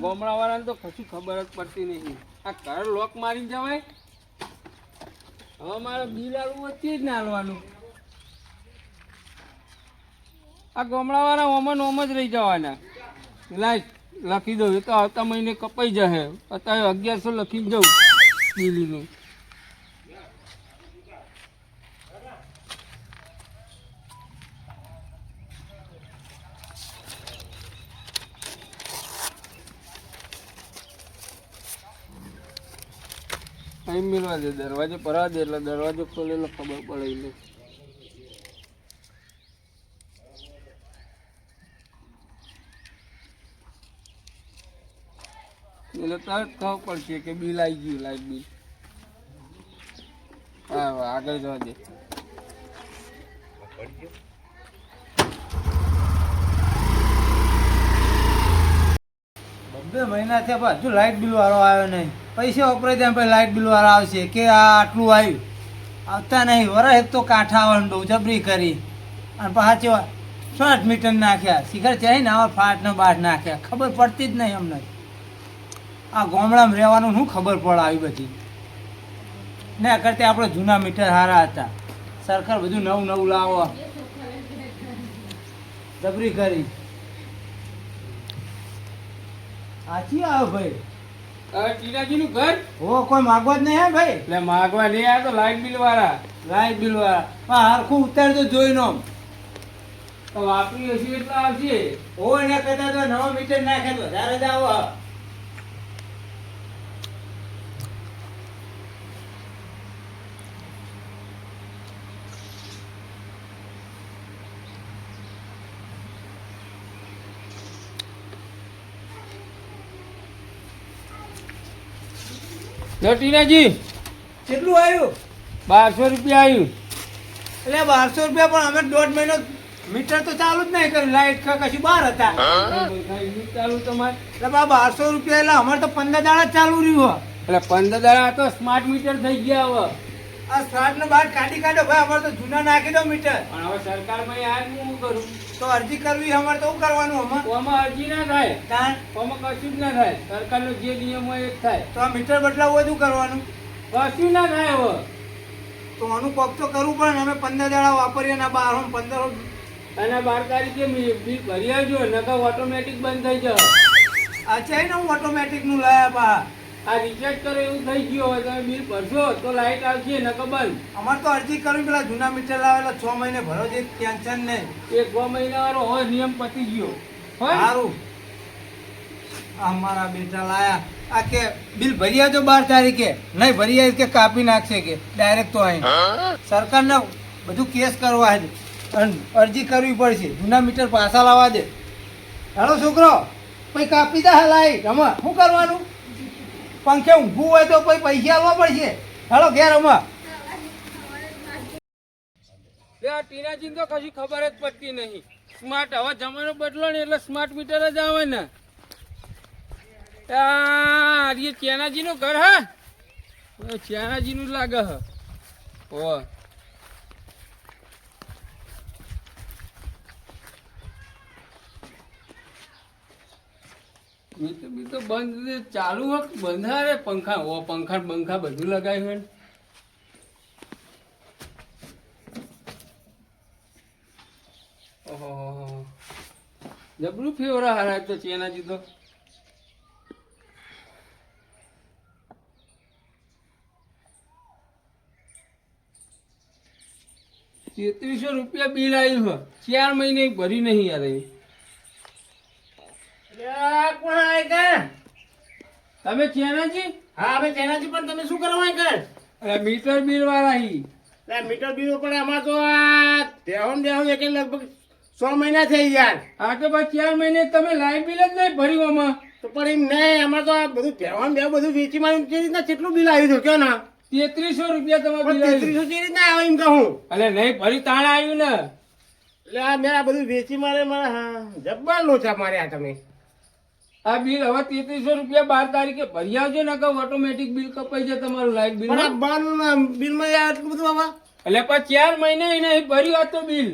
ગામડા વાળાને તો કશું ખબર જ પડતી નહીં. આ ઘર લોક મારી જવાય. હવે મારે બિલ આલવું વચ્ચે જ ના હાલવાનું. આ ગામડા વાળા ઓમ જ રહી જવાના. લાઈ લખી દઉં, એ તો આવતા મહિને કપાઈ જશે. અત્યારે 1100 લખી દઉં બિલીનું. અહીં મિલવા દે, દરવાજો ભરવા દે એટલે દરવાજો ખોલેલો ખબર પડે. એટલે તરત ખબર પડશે કે બિલ આવી ગયું, લાઈટ બિલ. હા આગળ જવા દે. બે મહિના થયા હજુ લાઇટ બિલ વાળો આવ્યો નહીં. પૈસા વપરાય ત્યાં પછી લાઇટ બિલ વાળો આવશે કે આ આટલું આવ્યું. આવતા નહીં. વરસ તો કાંઠા આવવાનું બહુ જબરી કરી અને પાછા 60 મીટર નાખ્યા. શિખર ચાહી ને આવા ફાટ ને બાટ નાખ્યા. ખબર પડતી જ નહીં અમને. આ ગામડામાં રહેવાનું શું ખબર પડે આવી બધી ને. કરતા આપણે જૂના મીટર સારા હતા. સરકાર બધું નવું નવું લાવો જબરી કરી. સાચી આવો ભાઈ. ટીનાજીનું ઘર હો કોઈ માગવા જ નહીં હે ભાઈ. એટલે માગવા નહીં આ તો લાઈટ બિલ વાળા. લાઈટ બિલ વાળા પણ હરખું ઉતારજો જોઈ નો. તો વાપરી હશે એટલે આવશે. હો એને કહેતા તો નવો મીટર નાખે તો વધારે જ આવો. ટીનાજી કેટલું આવ્યું? 1200 રૂપિયા આવ્યું. એટલે 1200 રૂપિયા પણ અમે 1.5 મહિનો મીટર તો ચાલુ જ નહીં કર્યું. લાઈટ કશું બહાર હતા ચાલુ તમારે એટલે 1200 રૂપિયા એટલે અમારે તો 15 દાડા ચાલુ રહ્યું. એટલે 15 દાડા તો સ્માર્ટ મીટર થઈ ગયા. હવે આ સ્ટાર્ટ ને બહાર કાઢી કાઢો ભાઈ. અમારે તો જૂના નાખી દો મીટર. પણ હવે સરકારમાં યાર હું કરું તો અરજી કરવી અમારે તો શું કરવાનું? આમાં અરજી ના થાય, આમાં આમાં કશું જ ના થાય. સરકારનો જે નિયમ હોય એ જ થાય. તો આ મીટર બદલાવવું હોય શું કરવાનું? કશું ના થાય. હવે તો આનું કોક તો કરવું પડે ને. અમે 15 દાડા વાપરીએ ને 12 15 અને 12 તારીખે બિલ ભરી આવજો, નકર ઓટોમેટિક બંધ થઈ જાય. આ છે ને હું ઓટોમેટિક નું લાયા બા. આ રિચાર્જ કરો એવું થઈ ગયું હોય તમે બિલ ભરશો તો લાઈટ આવશે, નકર બંધ. અમારે તો અરજી કરવી પેલા જૂના મીટર લાવેલા 6 મહિને ભરો છે. ટેન્શન નહીં. એક 6 મહિના વાળો હોય નિયમ પતી ગયો હોય. સારું. અમારા બેટા લાયા આ કે બિલ ભરી આવજો 12 તારીખે. નહીં ભરી આવી કે કાપી નાખશે કે ડાયરેક્ટ. તો અહીં સરકારને બધું કેસ કરવા છે અને અરજી કરવી પડશે. જૂના મીટર પાછા લાવવા દે. હેલો છોકરો પછી કાપી દે લાઈટ. આમાં શું કરવાનું? પંખે ઊંઘવું હોય તો પછી પૈસા આવવા પડશે. હેલો ઘેર આમાં. ટીનાજી તો કશી ખબર જ પડતી નહીં. સ્માર્ટ હવે જમાનો બદલો ને એટલે સ્માર્ટ મીટર જ આવે ને. ચેનાજી નું ઘર હે, ચેનાજી નું લાગે હે. ઓ બી તો બંધ ચાલુ હોય બંધ રે. પંખા ઓ પંખા બંખા બધું લગાવ્યું હોય. ઓહો જબરું ફેવરા હારા તો ચેનાજી તો. 3300 રૂપિયા બિલ આવ્યું હોય. 4 મહિને ભરી નહીં યાર. તમે ચેનાજી? હા અમે તેનાથી. પણ તમે શું કરવા કર? મીટર બિલ વાળા મીટર બિલ પડે અમારે તો આ દેહન એક લગભગ 100 મહિના થઈ યાર. હા તો ભાઈ 4 મહિને તમે લાઈટ બિલ જ નહીં ભર્યું આમાં. તો પણ એમ નહીં. અમારે તો આ બધું દેહન બધું વેચી મારી જે રીતના કેટલું બિલ આવ્યું હતું? કયો ના 3300 રૂપિયા તમારે 3300 જે રીતના આવે એમ કહું. એટલે નહીં ભરી તાણ આવ્યું ને. એટલે આ મેં આ બધું વેચી મારે જબ્બર લોચા માર્યા તમે. આ બિલ હવે 3300 રૂપિયા 12 તારીખે ભરી આવજો ને. ઓટોમેટિક બિલ કપાઈ જાય તમારું લાઈટ બિલ. બિલમાં આટલું બધું આવા એટલે પણ 4 મહિને નહીં ભર્યું આ તો બિલ.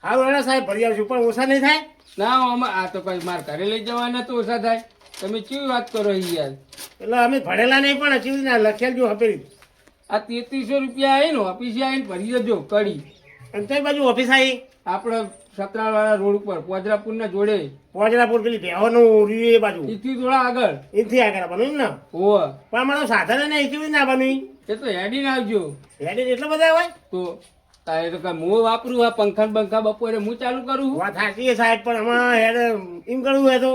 હારું હેડો સાહેબ ભરી આવશું પણ ઓછા નહીં થાય ના આમાં આ તો કઈ માર ઘરે લઈ જવાના તો ઓછા થાય. તમે કેવી વાત કરો યાર? એટલે અમે ભણેલા નહીં પણ હજી ના લખેલ જો હપેલી આ 3300 રૂપિયા આવી ને ઓફિસે આવીને ભરી જજો કડી. અને કઈ બાજુ ઓફિસ આવી આપણે સતરાવાળા રોડ ઉપર પોજરાપુર ના જોડે પોજરાપુર પેલી બેહોનું રહ્યું એ બાજુ એથી થોડા આગળ. એથી આગળ બનવું એમ ને ઓહ પણ અમારું સાધન ને એથી ના બનવી એ તો હેડીને આવજો. હેડી એટલા બધા હોય તો તારે તો કાંઈ હું વાપરું આ પંખા ને બંખા બપોરે હું ચાલુ કરું છું. વાત સાચી છે સાહેબ પણ આમાં હેડ એમ કરવું હોય તો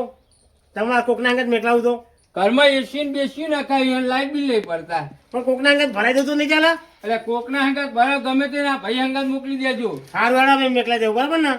તમારા કોકના અંગત મેકલાવું તો ઘરમાં એસી ને બેસી નખાવી અને લાઈટ બિલ નહીં પડતા. પણ કોકના અંગત ભરાઈ દઉં તો નહીં ચાલે એટલે કોકના હંગાત ભરે ગમે તે ના ભાઈ હંગાત મોકલી દેજો. સારું હેડો અમે મેકલા દેવું બરાબર ને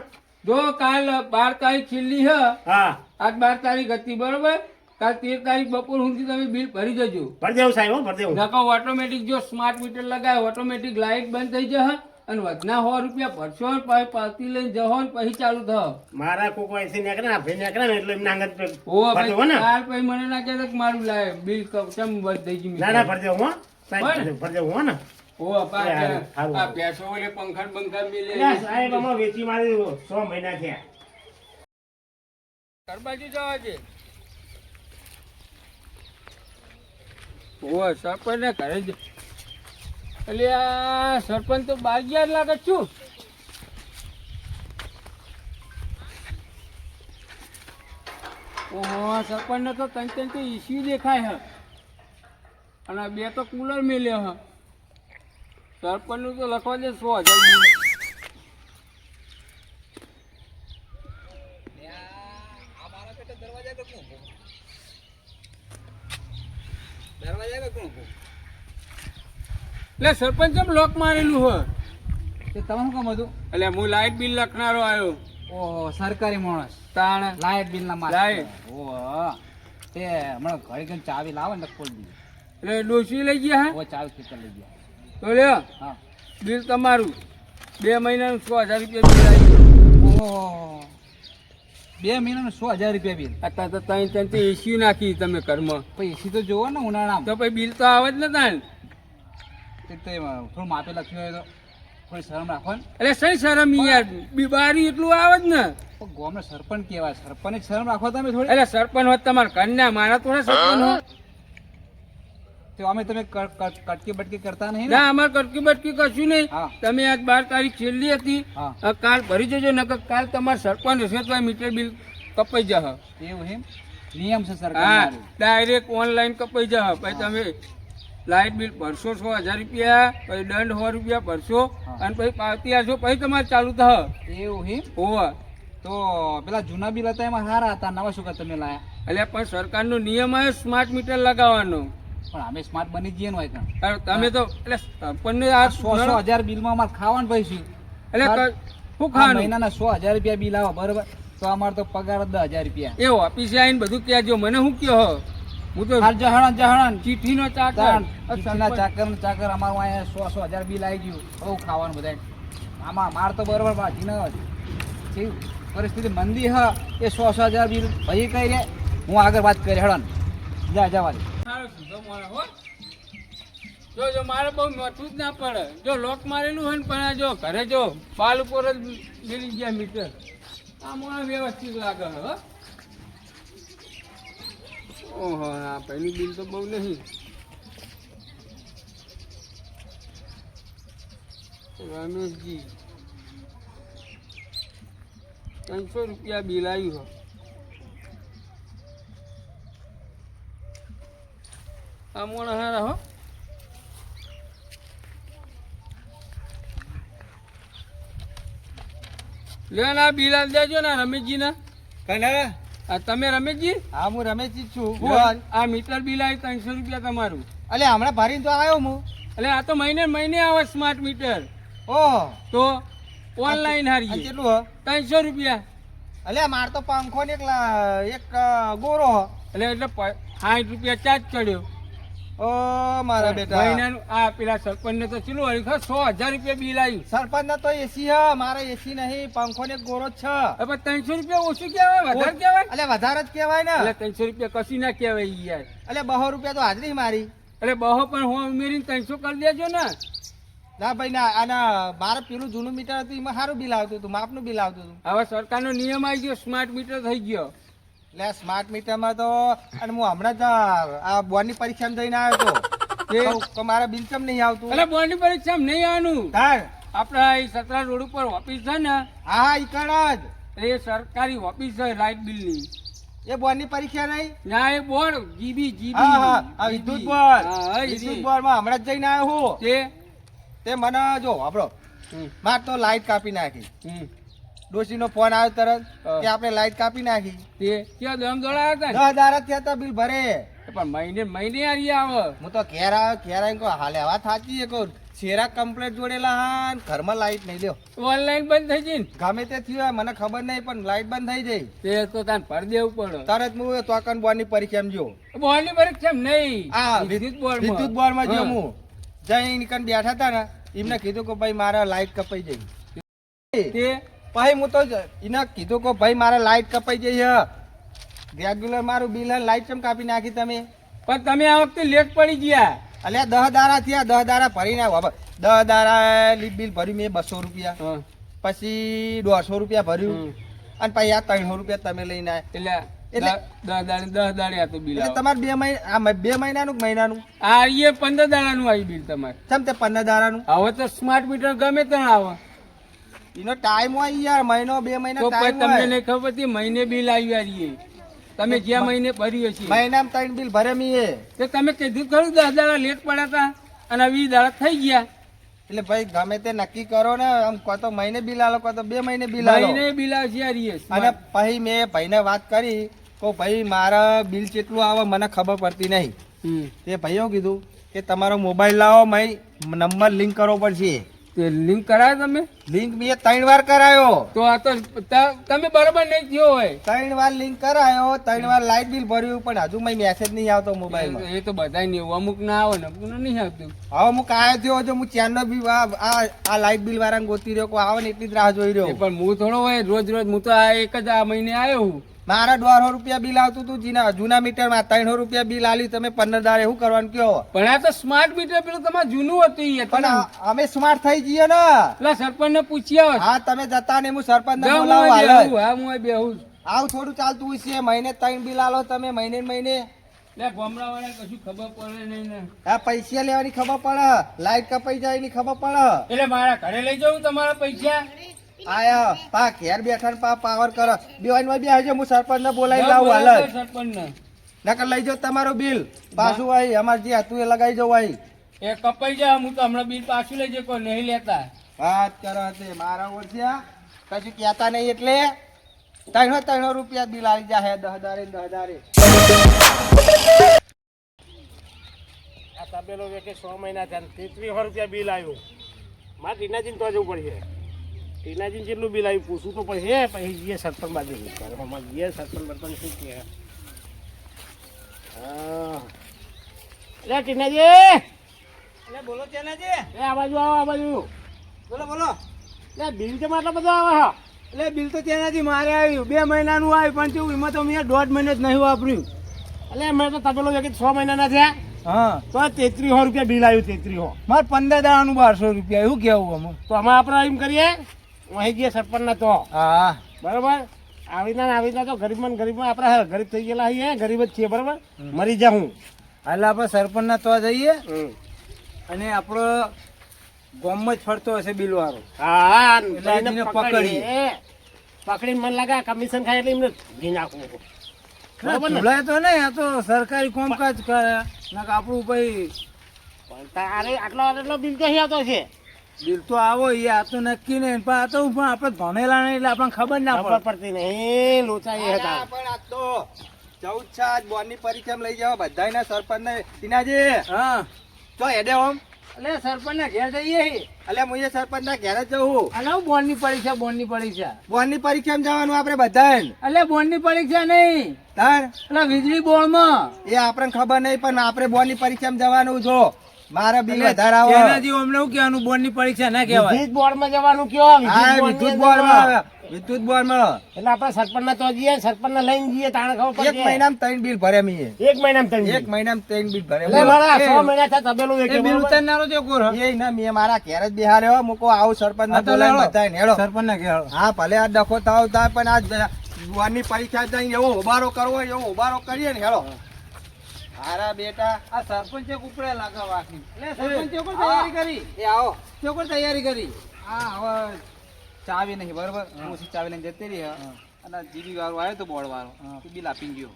જો કાલ 12 તારીખ છેલ્લી હ, હા આજ 12 તારીખ હતી બરોબર. કાલ 13 તારીખ બપોર સુધી તમે બિલ ભરી જજો. ભરી દેવું સાહેબ હો ભરી દેવું નકો ઓટોમેટિક જો સ્માર્ટ મીટર લગાવે ઓટોમેટિક લાઈટ બંધ થઈ જશે અને વધના 100 રૂપિયા ભરશો ને પછી પાવતી લઈને જહો ને પછી ચાલુ થયો. મારા કોક એસી નીકળે ને ભાઈ નીકળે ને એટલે એમના અંગત ઓ ભરી ભાઈ દેવું ને કાલ પછી મને ના કહેતા કે મારું લાય બિલ કેમ બંધ થઈ ગયું. ના ના ભરી દેવું હો સાહેબ બરાબર. ભરી દેવું હો ને ઓ બા સારું, આ સારું. પેસો ઓલે પંખા ને બંખા મિલે એટલે સાહેબ આમાં વેચી મારી 6 મહિના થયા કરબાજી જવા છે. ઓ સરપંચ ને ઘરે જ એટલે આ સરપંચ તો બાગિયાર લાગે છું. ઓહો સરપંચ ને તો કંઈ તો ઇસ્યુ દેખાય હ અને બે તો કુલર મેલ્યો હ. સરપંચ નું તો લખવા દે 100,000. એટલે સરપંચ કેમ લોક મારેલું હોય? તે તમે શું કામ હતું? એટલે હું લાઇટ બિલ લખનારો આવ્યો. ઓહો સરકારી માણસ તાણ લાઇટ બિલ ના મારે લાઇટ. ઓહો તે હમણાં ઘરે ગઈને ચાવી લાવે ને ખોલી દીધી એટલે ડોસી લઈ ગયા હે ઓ ચાવી ખેતર લઈ ગયા તો લ્યો હા બિલ તમારું 2 મહિનાનું 100,000 રૂપિયા બિલ આવી ગયું. ઓહો 2 મહિનાનું 100,000 રૂપિયા બિલ અત્યારે તો ત્રણ એસી નાખી તમે ઘરમાં પછી એસી તો જોવો ને ઉનાળામાં તો પછી બિલ તો આવે જ ને તાણ. તે થોડું માપે લખ્યું હોય તો થોડી શરમ રાખો ને એટલે સહી શરમ યાર બારી એટલું આવે જ ને. પણ ગામનો સરપંચ કહેવાય સરપંચ એક શરમ રાખો તમે થોડી એટલે સરપંચ હોત તમારા ઘરના મારા થોડા સરપંચ હોત. તો અમે તમે કટકી બટકી કરતા નહીં ને ના અમારે કટકી બટકી કશું નહીં. હા. તમે આજ 12 તારીખ છેલ્લી હતી હા હવે કાલ ભરી જજો નકર કાલ તમારે સરપંચ હશે તો મીટર બિલ કપાઈ જશે. એવું એમ નિયમ છે હા સરકાર ડાયરેક્ટ ઓનલાઈન કપાઈ જશે. પછી તમે લાઇટ બિલ ભરશો 100,000 રૂપિયા પછી દંડ 100 રૂપિયા ભરશો હા. અને પછી પાવતી આવશો પછી તમારે ચાલુ થશે. એવું એમ હોવા તો પેલા જૂના બિલ હતા એમાં સારા હતા નવા શું તમે લાયા એટલે પણ સરકારનો નિયમ આવે સ્માર્ટ મીટર લગાવવાનો. પણ અમે સ્માર્ટ બની જઈએ ને હોય ત્યાં હવે તમે તો એટલે સરપંચને આ 100,000 બિલમાં અમારે ખાવાનું પૈસું એટલે શું આ ખાવાનું મહિનાના 100,000 રૂપિયા બિલ આવે બરોબર તો અમારે તો પગાર 10,000 રૂપિયા એ ઓફિસે આવીને બધું કહેજો મને શું કહો. હું તો હાલ જહણ જહણ ચીઠીનો ચાકર. ચીઠીના ચાકર ને ચાકર અમારું અહીંયા 100,000 બિલ આવી ગયું બહુ ખાવાનું બધા આમાં માર તો બરોબર ભાજીને કેવી પરિસ્થિતિ મંદી હ એ 100,000 બિલ ભાઈ કઈ રે હું આગળ વાત કરી હળન જવા દે સારો સીધો માણસ હો. જો મારે બહુ મોટું જ ના પડે. જો લોક મારેલું હોય ને પણ આ જો ઘરે જો બાલ ઉપર જ મિલી ગયા મીટર. આ મને વ્યવસ્થિત લાગે હો. ઓહો આ પહેલું બિલ તો બહુ નહીં. રમેશજી 300 રૂપિયા બિલ આવ્યું હો. આ મોણા હારા હો. લે ના બિલ આલ દેજો ને રમેશજી ના. આ તમે રમેશજી હા હું રમેશજી છું આ મીટર બિલ આવી 300 રૂપિયા તમારું. અલે હમણાં ભરીને તો આવ્યો હું એટલે આ તો મહિને મહિને આવે સ્માર્ટ મીટર. ઓહો તો ઓનલાઈન હારીએ કેટલું હ 300 રૂપિયા. અલે માર તો પંખો ને એક ગોરો એટલે 60 રૂપિયા ચાર્જ ચડ્યો. ઓ મારા બેટા મહિનાનું આ પેલા સરપંચ ને તો ચેલું હરી 100,000 રૂપિયા બિલ આવ્યું. સરપંચ ના તો એસી હ મારે એસી નહીં પંખો ને ગોરો જ છે હવે 300 રૂપિયા ઓછું કહેવાય વધારે કહેવાય. અલે વધારે જ કહેવાય ને એટલે 300 રૂપિયા કશું ના કહેવાય યાર. અલે 200 રૂપિયા તો હાજરી મારી એટલે બહો પણ હું ઉમેરીને 300 કરી દેજો ને. ના ભાઈ ના આના મારે પેલું જૂનું મીટર હતું એમાં સારું બિલ આવતું હતું, માપનું બિલ આવતું હતું. હવે સરકારનો નિયમ આવી ગયો, સ્માર્ટ મીટર થઈ ગયો. એટલે સ્માર્ટ મીટરમાં તો અને હું હમણાં જ આ બોર્ડની પરીક્ષામાં જઈને આવ્યો હતો તો મારા બિલ કેમ નહીં આવતું? એટલે બોર્ડની પરીક્ષામાં નહીં આવવાનું. તાર આપડા એ સતરા રોડ ઉપર ઓફિસ છે ને, હા ઈ કણ જ એ સરકારી ઓફિસ છે લાઇટ બિલની. એ બોર્ડની પરીક્ષા નહીં? ના એ બોર્ડ જીબી હા હા આ વિદ્યુત બોર્ડ, હા, વિદ્યુત બોર્ડમાં હમણાં જ જઈને આવ્યો હું. તે મને જો આપણો માર તો લાઈટ કાપી નાખી. ડોશીનો ફોન આવ્યો તરત કે આપણે લાઈટ કાપી નાખી. તે ક્યાં દમ દોડાયા હતા ને? 10 દાડા થયા તા બિલ ભરે. પણ મહિને હારી આવે. હું તો ઘેર આવીને કહું હાલે વાત સાચી કહું શેરા કમ્પ્લેટ જોડેલા હા ને ઘરમાં લાઈટ નહીં લ્યો. ઓનલાઈન બંધ થઈ જઈને ગમે તે થયું હોય મને ખબર નહીં પણ લાઈટ બંધ થઈ જાય. તે તો તાન ભર દેવું પડે. તરત હું તોકન બોર્ડની પરીક્ષામાં જો બોર્ડની પરીક્ષામાં નહીં, આ વિદ્યુત વિદ્યુત બોર્ડમાં જો હું જઈને કન બેઠા હતા ને એમને કીધું કે ભાઈ મારા લાઈટ કપાઈ જઈ. તે પછી હું તો એને કીધું કે ભાઈ મારા લાઈટ કપાઈ જઈ રેગ્યુલર મારું બિલ લાઈટ કેમ કાપી નાખી તમે? પણ તમે આ વખતે લેટ પડી ગયા. અલ્યા 10 દાડા થયા, 10 દાડા ભરીને આવ્યો. 10 દાડા બિલ ભર્યું મેં 200 રૂપિયા, હા. પછી 150 રૂપિયા ભર્યું અને પછી આ 300 રૂપિયા તમે લઈને આવ્યા. એટલે એટલે- 10 દાડે હતું બિલ. એટલે તમારે 2 મહિના 2 મહિનાનું કે મહિનાનું? આ એ 15 દાડાનું આવી બિલ તમારે. કેમ તે 15 દાડાનું? હવે તો સ્માર્ટ મીટર ગમે ત્યાં આવે. એનો ટાઈમ હોય યાર, મહિનો 2 મહિના તો પછી ટાઈમ તમને હોય. નહીં ખબર હતી મહિને બિલ આવ્યા રહીએ. તમે જ્યાં મહિને ભર્યું છે મહિનામાં 3 બિલ ભરે મીએ. તે તમે કીધું ખરું 10 દાડા લેટ પડ્યા હતા અને 20 દાડા થઈ ગયા. એટલે ભાઈ ગમે તે નક્કી કરો ને, આમ કો તો મહિને બિલ આલો કો તો 2 મહિને બિલ આલો. મહિને બિલ આવશે આ રહીએ. અને પછી મેં ભાઈને વાત કરી કે ભાઈ મારા બિલ કેટલું આવે મને ખબર પડતી નહીં. તે ભાઈઓ કીધું કે તમારો મોબાઈલ લાવો, મેં નંબર લિંક કરવો પડશે. તે લિંક કરાયો તમે? લિંક મેં 3 વાર કરાયો. તો આ તો તમે બરોબર નહીં થયો હોય. 3 વાર લિંક કરાયો, 3 વાર લાઇટ બિલ ભર્યું પણ હજુ મેં મેસેજ નહીં આવતો મોબાઈલમાં. એ તો બધા નહીં, અમુક ના આવે ને અમુક નહીં આવતું. હવે હું કાયો થયો જો હું ચેનનો બી આ લાઇટ બિલ વાળાને ગોતી રહ્યો, કોઈ આવે ને એટલી જ રાહ જોઈ એ રહ્યો. પણ હું થોડો હોય રોજ રોજ, હું તો આ એક જ આ મહિને આવ્યો હું. મારા 150 રૂપિયા બિલ આવતું હતું જૂના મીટરમાં, 300 રૂપિયા બિલ આલ્યું તમે 15 દાડે. શું કરવાનું કયો? પણ આ તો સ્માર્ટ મીટર પેલું તમારે જૂનું હતું ઈ. પણ અમે સ્માર્ટ થઈ જઈએ ને. પેલા સરપંચ ને પૂછ્યા હોત. હા તમે જતા ને હું સરપંચ ને જાઉં બોલાવું હું હાલ જ. બેહું, હા હું અહીં બેહું. આવું થોડું ચાલતું હોય છે? મહિને 3 બિલ આલો તમે, મહિને ને મહિને. લે ગામડાવાળાને કશું ખબર પડે નહીં ને. આ પૈસા લેવાની ખબર પડે, લાઈટ કપાઈ જાય એની ખબર પડે. એટલે મારા ઘરે લઈ જવું તમારા પૈસા? આયા પા ઘેર બેઠા ને પા પાવર કરો બેવાનમાં બેહજો, હું સરપંચ ને બોલાવી લાવું હાલ જ. સરપંચને નકર લઈ જાઓ તમારું બિલ પાછું આવી અમારે જે હતું એ લગાવી જવું આવી. એ કપાઈ જાય, હું તો હમણાં બિલ પાછું લઈ જઈ, કોઈ નહીં લેતા. વાત કરો તે મારા ઓળખ્યા કશું કહેતા નહીં એટલે 300 રૂપિયા બિલ આવી જાય 10 દાડે 10 દાડે. આ તબેલો વેકે 6 મહિના થયા 3300 રૂપિયા બિલ આવ્યું. મારે ટીનાજીને તો જવું પડશે. ટીનાજીને કેટલું બિલ આવ્યું પૂછવું તો પડશે. પછી જઈએ સરપંચ બાજુ જઈએ સરપંચ બરપંચ શું કહે. હા એટલે ટીનાજી, એટલે બોલો ચેનાજી. એ આ બાજુ આવો, આ બાજુ. બોલો બોલો. એટલે બિલ કેમ આટલો બધો આવે હા? એટલે બિલ તો ચેનાજી મારે આવ્યું 2 મહિનાનું આવ્યું પણ કેવું એમાં તો મેં 1.5 મહિને જ નહીં વાપર્યું. એટલે મેં તો તબેલો વેકે 6 મહિનાના થયા હા તો 3300 રૂપિયા બિલ આવ્યું. 3300 મારે 15 દાડાનું 1200 રૂપિયા. એવું કેવું અમે? તો અમે આપણે એમ કરીએ અહીં ગયા સરપંચના તો હા બરાબર. આવી તો ગરીબમાં આપણે ગરીબ થઈ ગયેલા છીએ, ગરીબ જ છીએ બરાબર. મરી જા હું એટલે આપણે સરપંચના તો જઈએ અને આપણો ગામમાં જ ફરતો હશે બિલ વાળો. હા એટલે એને પકડીએ. પકડીને મને લાગે કમિશન ખાય એટલે એમને ઘી નાખવું બરાબર ને. ભૂલાય તો નહીં, આ તો સરકારી કામકાજ કરે નાક આપણું ભાઈ પણ તારે આટલો બિલ ક્યાંથી આવતો છે? બિલ તો આવો એ આ તો નક્કી નહીં પણ આ તો પણ આપણે ભણેલા નહીં એટલે આપણને ખબર ના ખબર પડે. પડતી નહીં, લોચા એ હતા. પણ આ તો 14 છે આજ બોર્ડની પરીક્ષામાં લઈ જાવ બધાયના સરપંચ ને. ટીનાજી હા તો હેડે ઓમ એટલે સરપંચના ઘેર જઈએ. એટલે હું એ સરપંચ ના ઘેર જ જવું. અને બોર્ડની પરીક્ષા બોર્ડની બોર્ડની પરીક્ષામાં જવાનું આપણે બધાય. એટલે બોર્ડની પરીક્ષા નહીં, તાર એટલે વીજળી બોર્ડમાં. એ આપણને ખબર નહીં પણ આપણે બોર્ડની પરીક્ષામાં જવાનું છો. મારા બિલ વધારે તેનાથી આવે. અમને શું કહેવાનું બોર્ડની પરીક્ષા ના કહેવાય. વિદ્યુત બોર્ડમાં જવાનું કયો? હા વિદ્યુત બોર્ડમાં વિદ્યુત બોર્ડમાં એટલે આપણે સરપંચના તો જઈએ, સરપંચને લઈને જઈએ, તાણે ખબર એક પડે. મહિનામાં 3 બિલ ભર્યા મેં. એક મહિનામાં ત્રણ એક મહિનામાં 3 બિલ ભર્યા. એટલે મારા 6 મહિના થયા તબેલું એ વેચ્યું, બિલ બરોબર? ઉતારનારો છે કોણ? એ ના મેં મારા ઘેર જ બિહાર્યો મૂકો આવું સરપંચ હા, તો બોલાવીને લેવડો. બધાને હેડો. સરપંચને કહેવાડો. હા ભલે આ ડખો થાવ થાય પણ આ બોર્ડની પરીક્ષા જઈને એવો ઉભારો કરવો હોય એવો ઉભારો કરીએ ને હેડો. હારા બેટા આ સરપંચે ઉપડે લાગે વાકી. એટલે સરપંચે કોઈ તૈયારી કરી? એ આવો તે કોઈ તૈયારી કરી? આ હવે ચાવી નહીં બરોબર ઓછી ચાવી લઈને જતી રહી અને જીબી વાળો આવ્યો તો બોર્ડ વાળો તો બિલ આપી ગયો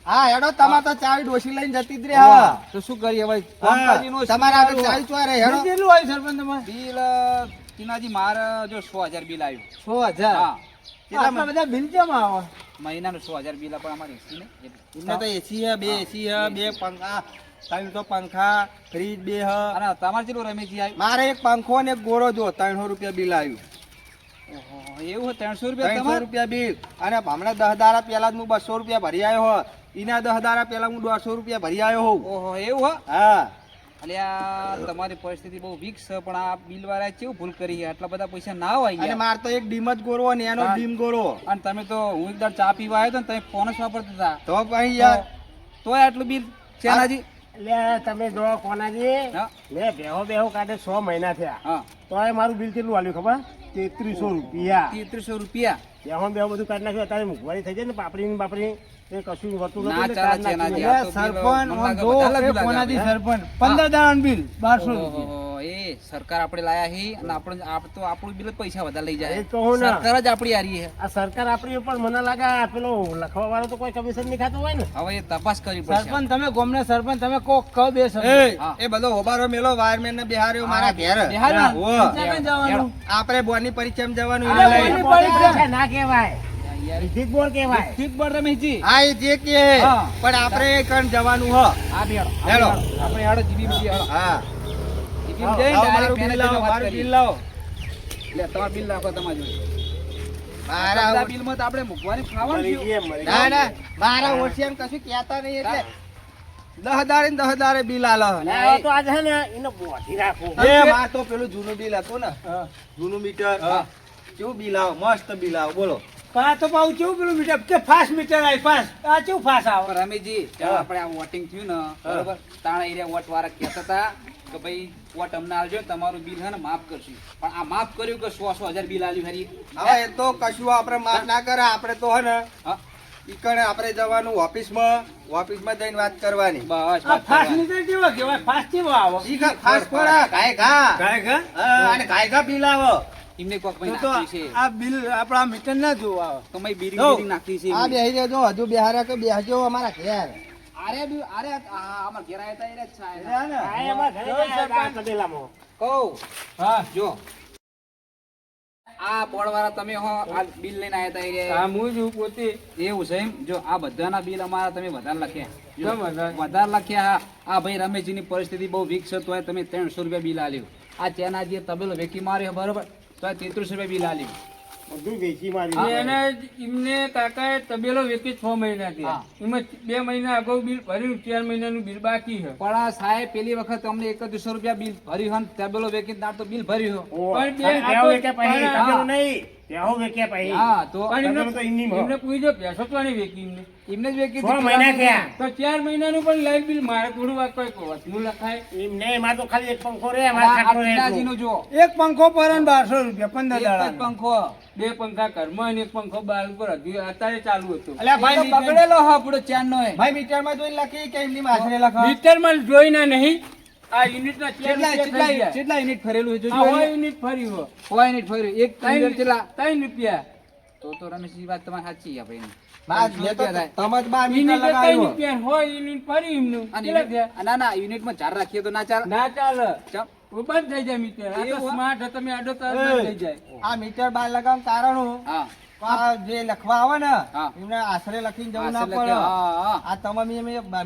હા હેડો તમારે તો ચાવી ડોસી લઈને જતી જ રે હા. તો શું કરીએ હવે હા, કામકાજીનું તમારે આગળ ચાવી ચોરે હેડો. બિલ કેટલું આવ્યું સરપંચ તમારે? બિલ ટીનાજી મારે જો 6000 બિલ આવ્યું 6000. હા આટલા બધા બિલ કેમ આવે? મહિનાનું 6000 બિલ પણ અમારે એસી ને એટલે. એમને તો એસી હે, 2 એસી હે, 2 પંખા, 3 તો પંખા, ફ્રીજ 2 હે. અને તમારે કેટલું રમેશજી આવ્યું મારે એક પંખો ને એક ગોળો જો 300 રૂપિયા બિલ આવ્યું. ઓહો, એવું 300 રૂપિયા 300 તમારે રૂપિયા બિલ. અને હમણાં 10 દાડા પહેલા જ હું 200 રૂપિયા ભરી આવ્યો હો. એના 10 દાડા પહેલા હું 150 રૂપિયા ભરી આવ્યો હોઉં. ઓહો એવું હા અલ્યા તમારી પરિસ્થિતિ બહુ વીક છે પણ આ બિલ વાળા કેવું ભૂલ કરી છે? આટલા બધા પૈસા ના હોય અને યાર. માર તો એક ડીમ જ ગોળવો ને એનો હા. ડીમ ગોળવો. અને તમે તો હું એકદમ ચા પીવા આવ્યો તો ને તમે ફોન જ વાપરતા હતા તો પછી યાર તોય આટલું બિલ ચેનાજી એટલે તમે જો કોનાજી હા મેં બેહો કાઢે 6 મહિના થયા હા તોય મારું બિલ કેટલું આવ્યું ખબર? 3300 રૂપિયા. 3300 રૂપિયા બેહો બધું કાઢી નાખ્યું. અત્યારે મોંઘવારી થઈ જાય ને પાપડી ને બાપડી એ કશું હોતું ના નથી. ચાલે છે એનાથી. એટલે આ તો બિલ સરપંચ મને આમ લાગે જો બધા લાગુ કે લાગે. કોનાથી સરપંચ 15 દાડાનું બિલ 1200 રૂપિયા. ઓહો, એ સરકાર આપણે લાયા હી અને આપણે તો આપણું બિલ જ પૈસા વધારે લઈ જાય એ તો હું ના. સરકાર જ આપણી હારી છે આ સરકાર આપણી ઉપર મને લાગે આ પેલો લખવા વાળો તો કોઈ કમિશન નહીં ખાતું હોય ને. હવે એ તપાસ કરવી પડશે સરપંચ તમે ગામના સરપંચ તમે કોક કહો બે શબ્દ. એ હા. એ બધો હોબારો મેલો વાયરમેન ને બિહાર્યો મારા ઘેર. બિહાર્યો? હોવ. ક્યાં જવાનું? આપણે બોર્ડની પરીક્ષામાં જવાનું અરે એને લઈને. બોર્ડની પરીક્ષા. ના કહેવાય વિદ્યુત બોર્ડ કહેવાય. ઠીક બોલ રમેશજી હા એ જે કે હા. પણ આપણે કણ જવાનું હ આ બી હેડો હેડો. આપણે હેડો જીબી બીજી હેડો હા જીબી આવો, જઈને લાવો, direct મારું બિલ manager લાવો, ને વાત મારું કરી. બિલ લાવો. લે તમારું બિલ રાખો તમારી જોડે. મારા બધા બિલમાં તો આપણે મૂકવાની ખાવાનું મરી થયું. ગયા, મરી ના ગયા. ના મારા ઓછિયામ કશું કહેતા નહીં એટલે 10 દાડે ને 10 દાડે બિલ આલો. અને હવે તો આજે છે ને એને બોધી રાખવું. એ માર તો પેલું જૂનું બિલ હતું ને હા. જૂનું મીટર કેવું બિલ આવો મસ્ત બિલ આવો બોલો. પણ આ તો પાછું કેવું પેલું મીટર કે ફાસ્ટ મીટર આવી ફાસ્ટ આ કેવું ફાસ્ટ આવે? પણ રમેશજી જ્યારે આપણે આ વોટિંગ થયું ને બરોબર તાણા એરિયા વોટ વાળા કહેતા હતા કે ભાઈ વોટ અમને આવજો તમારું બિલ છે ને માફ કરશું પણ આ માફ કર્યું કે 100,000 બિલ આલ્યું ખરી હવે એ તો કશું આપણે માફ ના કરે આપણે તો હે ને હા ઈકણે આપણે જવાનું ઓફિસમાં જઈને વાત કરવાની. બસ આ ફાસ્ટ મીટર કેવો કહેવાય? ફાસ્ટ કેવો આવે? ઈ ઘા ખાસ કોડા ગાય ઘા ગાય ગા? હા, અને ગાય ઘા બિલ આવો. એમને કોક ભાઈ તો નાખ્યું છે આ બિલ આપણા મીટર ના જોવા આવે. તો મેં બીરી જો, બીરી નાખી છે આ એમને. બેહી રહેજો હજુ બિહારે કે બેહજો અમારા ઘેર. અરે આ અમાર ઘેર આયા તા એટલે જ છે એટલે આ ને, આ એમાં ઘરે જાય આ તબેલામાં. કહું હા જો આ બોર્ડ વાળા તમે હો આ બિલ લઈને આયા તા એ આ હું છું પોતે. એવું છે એમ જો આ બધાના બિલ અમારા તમે વધારે લખ્યા જો, કેમ વધારે? વધારે લખ્યા હા આ ભાઈ રમેશજીની પરિસ્થિતિ બહુ વીક છે તોય તમે 300 રૂપિયા બિલ આલ્યું આ ચેનાજીએ તબેલો વેકી માર્યો બરોબર તો 33 રૂપિયા બિલ આલ્યું બધું વેચી મારી. એમને કાકાએ તબેલો વેચી 6 મહિના થયા. હા. એમાં 2 મહિના અગાઉ બિલ ભર્યું, 4 મહિનાનું બિલ બાકી છે. પણ આ સાહેબ પેલી વખત અમને 3100 રૂપિયા બિલ ભર્યું હન તબેલો વેકી તાર તો બિલ ભર્યું ઓહો. પણ બે બેહો આ તો- વેચ્યા પછી, પણ- તબેલું નહીં. બેહો વેચ્યા પછી. હા તો પણ તબેલો તો એમની માં. એમને પૂછજો ભેંસો તો નહીં વેચી એમને. એમને જ વેકી છ મહિના થયા. તો 4 મહિનાનું પણ લાઈટ બિલ મારે થોડું વાત કોઈ વધનું લખાય. એમ નહીં, એમાં તો ખાલી એક પંખો રે, એમાં ખાટલો રે એટલું. નું જો એક પંખો પર 1200 રૂપિયા 15 એક જ દાડા. પંખો 2 પંખા ઘરમાં અને 1 પંખો બહાર ઉપર હજુ અત્યારે ચાલુ હતો. અલ્યા ભાઈ ભાઈ મીટર- બગડેલો હા પૂરો ચાર નો ભાઈ મીટરમાં જોઈને લખી કે એમની માથે લખો. મીટરમાં જોઈને નહીં, આ યુનિટના 4 કેટલા રૂપિયા થઈ ગયા. કેટલા યુનિટ ફરેલું છે આ જોજો હોય યુનિટ ફરી હોય. હોય યુનિટ ફર્યું એક યુનિટ કેટલા 3 રૂપિયા. તો રમેશજી વાત તમારી સાચી છે ભાઈ બાર મેં તો તમે જ 12 મીટર યુનિટ 3 લગાવ્યો. રૂપિયા હોય યુનિટ ફરી એમનું. અને કેટલા થયા? ના ના યુનિટમાં ચાર રાખીએ તો ના ચાલે ના ચાલે. ચમ. બંધ થઈ જાય મીટર. આ તો એવું? સ્માર્ટ તમે આડો તો બંધ થઈ જાય. આ મીટર બાર લગાવવાનું કારણ હું હા આ જે લખવા આવે ને હા. એમને આશરે લખીને જવું ના આશરે પડે. લખ્યા, હા, હા. આ તમામ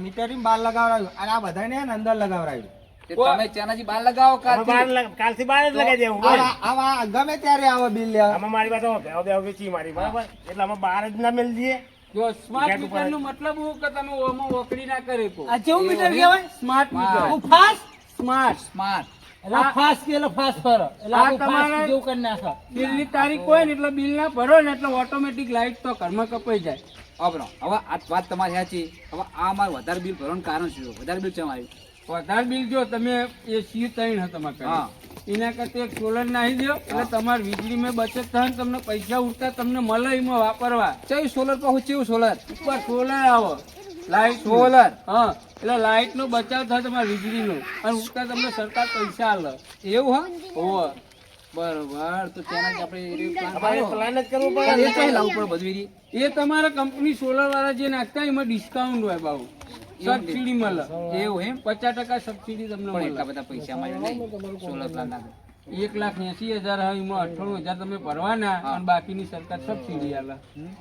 મીટર બાર લગાવડાવ્યું અને આ બધાને હે ને અંદર લગાવડાવ્યું. તે તમે ચાનાજી બાર લગાવો હવે બાર કાલથી. લગ- કાલથી બાર જ લગાવી દેવું બોલ. આવા ગમે ત્યારે આવો બિલ લેવા. આમાં મારી પાસે બેહો બેહો વેચી મારી બરાબર એટલે આમાં બાર જ ના મેલ દઈએ. જો સ્માર્ટ ગેટ ઉપર મીટરનો મતલબ હું કે તમે ઓમાં ઓકડી ના કરે કો. આ કેવું મીટર કહેવાય? Smart meter. Smart. Fast smart. Smart એટલે ફાસ કે એટલે ફાસ ફરો એટલે આ આખું ફાસ તમારે- જેવું કરી નાખો. બિલની તારીખ હોય ને એટલે બિલ ના ભરો ને એટલે ઓટોમેટિક લાઈટ તો ઘરમાં કપાઈ જાય. અબરો હવે આ વાત તમારી સાચી. હવે આ અમારું વધારે બિલ ભરવાનું કારણ શું? વધારે બિલ કેમ આવ્યું? વધારે બિલ જો તમે એ C3 હતા તમારે ઘરે. હા. એના કરતા એક સોલર નાખી દો એટલે તમારી વીજળીમાં બચત થાય ને તમને પૈસા ઉઠતા તમને મળે એમાં વાપરવા. ચેવું સોલર પર ચેવું સોલર? ઉપર સોલર આવો લાઈટ સોલર. હા એટલે લાઈટ નો બચાવ થાય તમારી વીજળીનો અને ઉઠતા તમને સરકાર પૈસા આલે. એવું હા? હોવે. બરોબર. તો તેના જ આપણે એ પ્લાન અમારે પાડો. પ્લાન જ કરવો પણ પડે એ ચાલે લાવવું પડે બધું એરી. એ તમારા કંપની સોલર વાળા જે નાખતા એમાં ડિસ્કાઉન્ટ હોય બાબુ, સબસિડી મળે. એવું એમ? 50% સબસિડી તમને પણ એટલા મળે. બધા પૈસા મળે નહીં સોલર પ્લાન નાખે. 1,80,000 હોય એમાં 98,000 તમે ભરવાના અને બાકીની સરકાર સબસિડી આલે.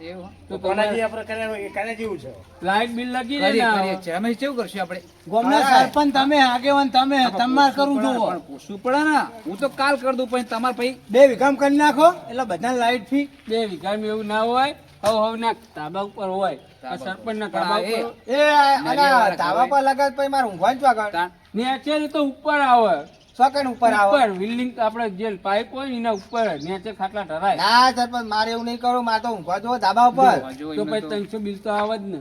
એવું હા? તો કોના તમારે જે આપણે કર્યા એ કાના જેવું છે લાઈટ બિલ લગી ને કરીએ, ના કરીએ આવે. છે. અમે કેવું કરશું આપણે? ગામના સરપંચ તમે આગેવાન તમે તમારે કરવું જોવો પણ પૂછવું પડે ને. હું તો કાલ કરી દઉં પણ તમારે પછી 2 વીઘામાં કરી નાખો એટલે બધા લાઈટ ફી 2 વીઘામાં એવું ના હોય, હવ ના તાબા ઉપર હોય. આ સરપંચના તાબા પણ ઉપર એ અને ધાબા પર લગાડ પછી મારે ઊંઘવાનું શું આગળ તાણ. નેચે તો ઉપર આવે. સોકેન ઉપર આવે ઉપર બિલ્ડિંગ આપણે જે પાઇપ હોય ને એના ઉપર નેચે ખાટલા ઢરાય. ના સરપંચ મારે એવું નહીં કરું મારે તો ઊંઘવા જો ધાબા ઉપર જો તો એમને પછી તો- 300 બિલ તો આવે જ ને.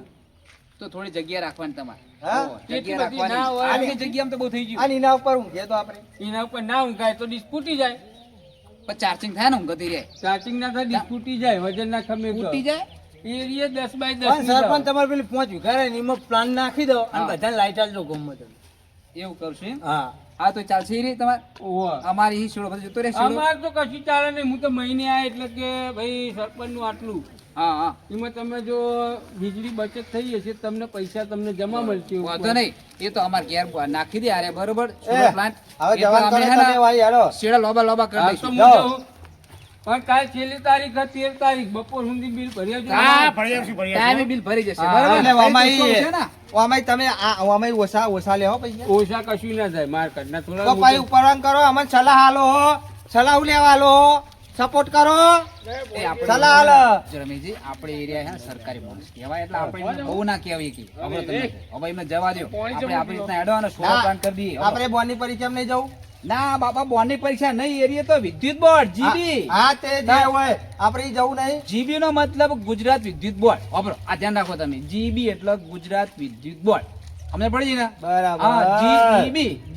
તો થોડી જગ્યા રાખવાની તમારે. હા? ઓહો, કેટલી જગ્યા બધી ના હોય. રાખવાની. આટલી જગ્યામાં તો બહુ થઈ ગયું. અને એના ઉપર ઊંઘીએ તો આપણે એના ઉપર ના ઊંઘાય તો ડીશ ફૂટી જાય. પણ ચાર્જિંગ થાય ને ઊંઘતી રહે. ચાર્જિંગ ના થાય ડીશ ફૂટી જાય. વજન ના ખમે ફૂટી જાય. એરિયા 10 બાય 10 પણ ની સરપંચ જાવ. તમારે પેલી 5 વીઘા રહે ને એમાં પ્લાન નાખી દો અને હા. બધા લાઈટ આલજો ગામમાં તમે. એવું કરશું એમ? હા હા તો ચાલશે એ રહી તમારે. ઓહો. અમારી ઈ શેડો બધો જતો રહે શેડો. અમારે તો કશું ચાલે નહીં. હું તો મહિને આ એટલે કે ભાઈ સરપંચ નું આટલું હા હા એમાં તમે જો વીજળી બચત થઈ હશે તમને પૈસા તમને જમા મળશે ઉપર. વાંધો નહીં. એ તો અમારે ઘેર નાખી દે અરે બરોબર એ, સોલર પ્લાન્ટ. હવે એ તો જવાન અમે કરો હે ને તમે વાળી હાલો શેડા લોબા લોબા કરી હા, તો દઈશું. હું જાઉં. પણ કાલ છેલ્લી તારીખ હતી 13 તારીખ બપોર સુધી બિલ ભરી આવજો. હા ભરી આવશું ભરી ટાઈમે આવશું બિલ ભરી જશે હા, બરોબર એટલે ને? વામાઈ પછી તો છે ને? વામાઈ તમે વામાઈ ઓછા ઓછા લેવો પૈસા ઓછા કશું ના થાય માર ઘરના થોડા તો પછી ઉપરવાન કરો અમને સલાહ હાલો સલાહ લેવા હાલો સપોર્ટ કરો એ આપણે સલાહ હાલો રમેશજી, આપણે એરિયા છે ને સરકારી માણસ કહેવાય એટલે આપણે એમને બહુ ના કહેવાય કે હવે તમને હવે એમને જવા દો. આપણે આપણી રીતના હેડો અને સોલર ના, પ્લાન્ટ કરી દઈએ. આપણે બોર્ડની પરીક્ષામાં નહીં જવું ના બાપા બોર્ડની પરીક્ષા નહીં. એરિયા તો વિદ્યુત બોર્ડ જીબી. હા તે જે હોય આપણે ઈ જવું નહીં જીબી નો મતલબ ગુજરાત વિદ્યુત બોર્ડ. વાપરો આ ધ્યાન રાખો તમે. જીબી એટલે ગુજરાત વિદ્યુત બોર્ડ. અમને પડી છે ને? બરાબર. હા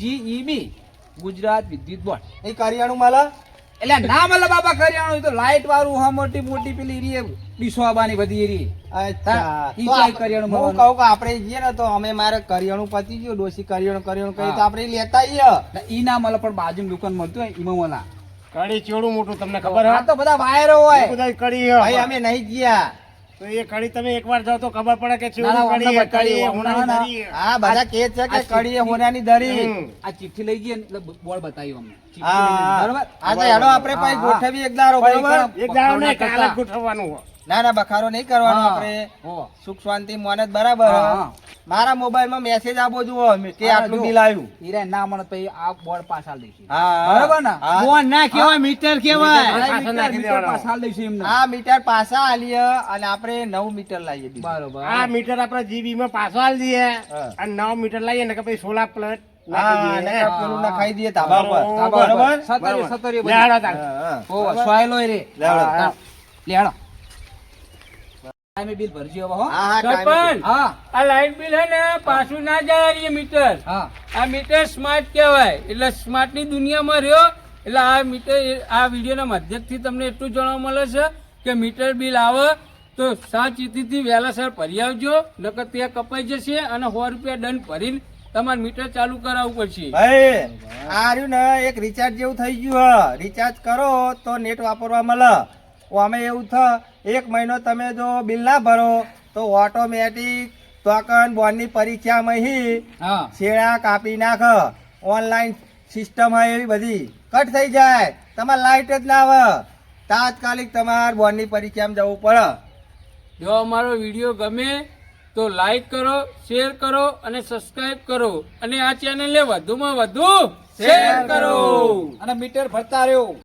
જીઈબી ગુજરાત વિદ્યુત બોર્ડ. એ કરિયાણું માલા એટલે ના મતલબ બાપા કરિયાણું. એ તો લાઈટ વાળું હા મોટી મોટી પેલી એરી ડીશો આબાની બધી એરી. અચ્છા હા, ઈ તો ક્યાંય આપ- કરિયાણું હું મળવાનું. કહું કે આપણે જઈએ ને તો અમે મારે કરિયાણું પતી ગયું ડોસી કરિયાણું કહી તો હા. આપણે લેતા આવીએ ઈ ના મળે પણ બાજુ દુકાન મળતું હોય એમાં મળે. કડી ચેવડું મોટું તમને ખબર આ હા તો બધા વાયરો હોય. બધા કડી ભાઈ અમે નહીં ગયા તો એ કડી તમે એકવાર જાઓ તો ખબર પડે કે ના, ના, ચેવડું અમને કડી બતાવી, કડી હમણાં હોનાની ના. દરી. હા બધા કે છે કે કડીએ હોનાની દરી હમ. આ ચિઠ્ઠી લઈ ગઈ ને એટલે બોર્ડ બતાવ્યું અમને. ચિઠ્ઠી હા લઈ ગઈ, બરોબર? હા તો હેડો આપણે પછી હા, ગોઠવી એક દારો પછી બરોબર એક દાડો નહીં બખાડો કાલે જ કરતા. ગોઠવવાનું હોય. ના ના બખારો નહીં કરવાનો હા. આપણે હો. સુખ શાંતિ મોને જ બરાબર હા, હા. મારા મોબાઈલમાં મેસેજ આપો જુઓ કે હા, આટલું જો. બિલ આવ્યું હીરા ના મળે તો આ બોર્ડ પાછા દઈશું. હા બરાબર ને? હા. ફોન ના કહેવાય મીટર કહેવાય પાછા નાખી મીટર દેવાનો. પાછા દઈશું એમને. આ મીટર પાછા આલીએ અને આપણે 9 મીટર લાવીએ બીજું. બરોબર. આ મીટર આપણે જીબી માં પાછો આલી દઈએ હા. અને 9 મીટર લઈએ ને કે પછી 16 પ્લેટ હા અને હા. પેલું નખાઈ દઈએ ધાબા પર બરોબર. બરોબર સતરી, સતરી બધી. લેહાડો તાર. હા, હા. હો, સોયલો ય રે. લેવડો. હા, લેહાડો. ટાઈમે બિલ ભરજો હવે, હો. હા હા ટાઈમે. સરપંચ હા, આ લાઈટ બિલ હે ને પાછું ના જાય આ મીટર. હા. આ મીટર સ્માર્ટ કહેવાય. એટલે સ્માર્ટ ની દુનિયામાં રહ્યો એટલે આ મીટર આ વિડીયોના માધ્યમથી તમને એટલું જાણવા મળે છે કે મીટર બિલ આવે તો સાવચેતીથી વહેલાસર ભરી આવજો, નકર તે કપાઈ જશે અને 100 રૂપિયા દંડ ભરીને તમારે મીટર ચાલુ કરાવવું પડશે. ભાઈ આ રહ્યું ને એક રિચાર્જ જેવું થઈ ગયું હ રિચાર્જ કરો તો નેટ વાપરવા મળે અમે એવું થ 1 મહિનો તમે જો બિલ ના ભરો તો ઓટોમેટિક ટોકન બોર્ડની પરીક્ષામાં હી હા. છેડા કાપી નાખ ઓનલાઈન સિસ્ટમ હોય એવી બધી કટ થઈ જાય તમારે લાઈટ જ ના આવે તાત્કાલિક તમારે બોર્ડની પરીક્ષામાં જવું પડે જો અમારો વિડીયો ગમે તો લાઈક કરો, શેર કરો અને સબસ્ક્રાઇબ કરો અને આ ચેનલને વધુમાં વધુ શેર કરો. અને મીટર ભરતા રહ્યો.